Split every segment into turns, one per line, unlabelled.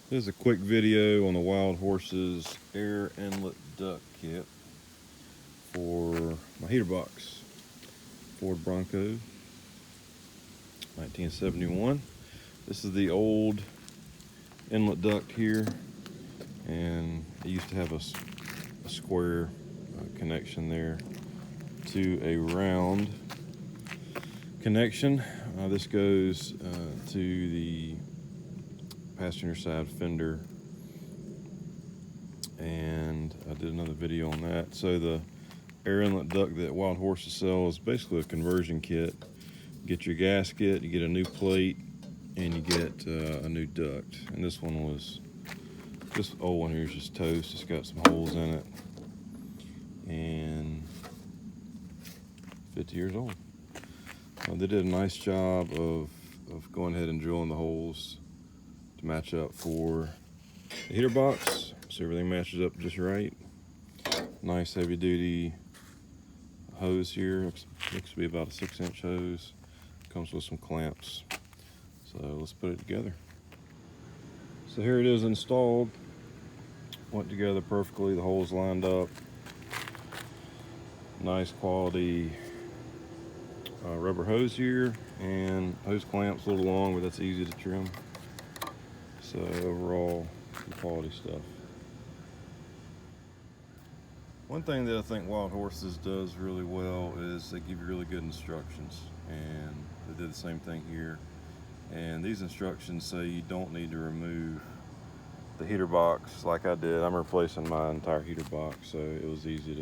This is a quick video on the Wild Horses air inlet duct kit for my heater box. Ford Bronco, 1971. This is the old inlet duct here, and it used to have a square connection there to a round connection. This goes to the passenger side fender, and I did another video on that. So the air inlet duct that Wild Horses sell is basically a conversion kit. You get your gasket, you get a new plate, and you get a new duct. And this old one here is just toast. It's got some holes in it, and 50 years old. They did a nice job of going ahead and drilling the holes to match up for the heater box, so everything matches up just right. Nice heavy duty hose here. Looks to be about a 6-inch hose. Comes with some clamps. So let's put it together. So here it is installed. Went together perfectly. The holes lined up. Nice quality rubber hose here, and hose clamps a little long, but that's easy to trim. So overall, good quality stuff. One thing that I think Wild Horses does really well is they give you really good instructions, and they did the same thing here. And these instructions say you don't need to remove the heater box like I did. I'm replacing my entire heater box, so it was easy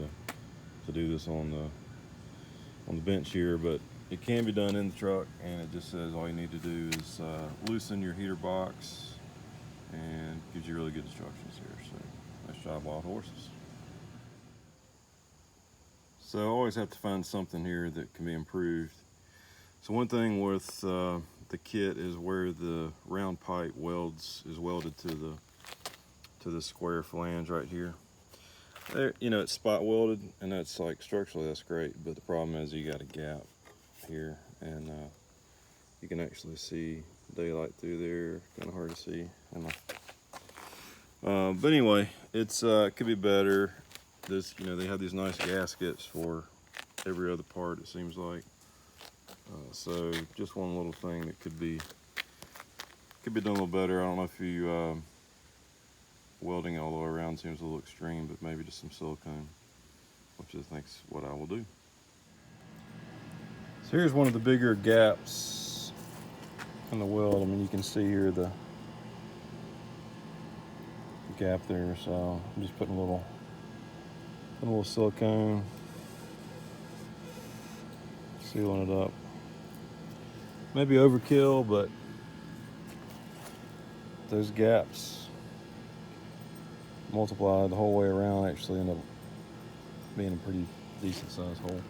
to do this on the bench here, but it can be done in the truck, and it just says all you need to do is loosen your heater box, and gives you really good instructions here. So nice job, Wild Horses. So I always have to find something here that can be improved. So one thing with the kit is where the round pipe is welded to the square flange right here. There, it's spot welded, and that's like structurally that's great, but the problem is you got a gap here, and you can actually see daylight through there. Kind of hard to see. But anyway, it could be better. They have these nice gaskets for every other part, it seems like. So just one little thing that could be done a little better. I don't know if you welding all the way around seems a little extreme, but maybe just some silicone, which I think's what I will do. So here's one of the bigger gaps in the weld. I mean, you can see here the gap there. So I'm just putting a little silicone, sealing it up. Maybe overkill, but those gaps multiplied the whole way around actually end up being a pretty decent sized hole.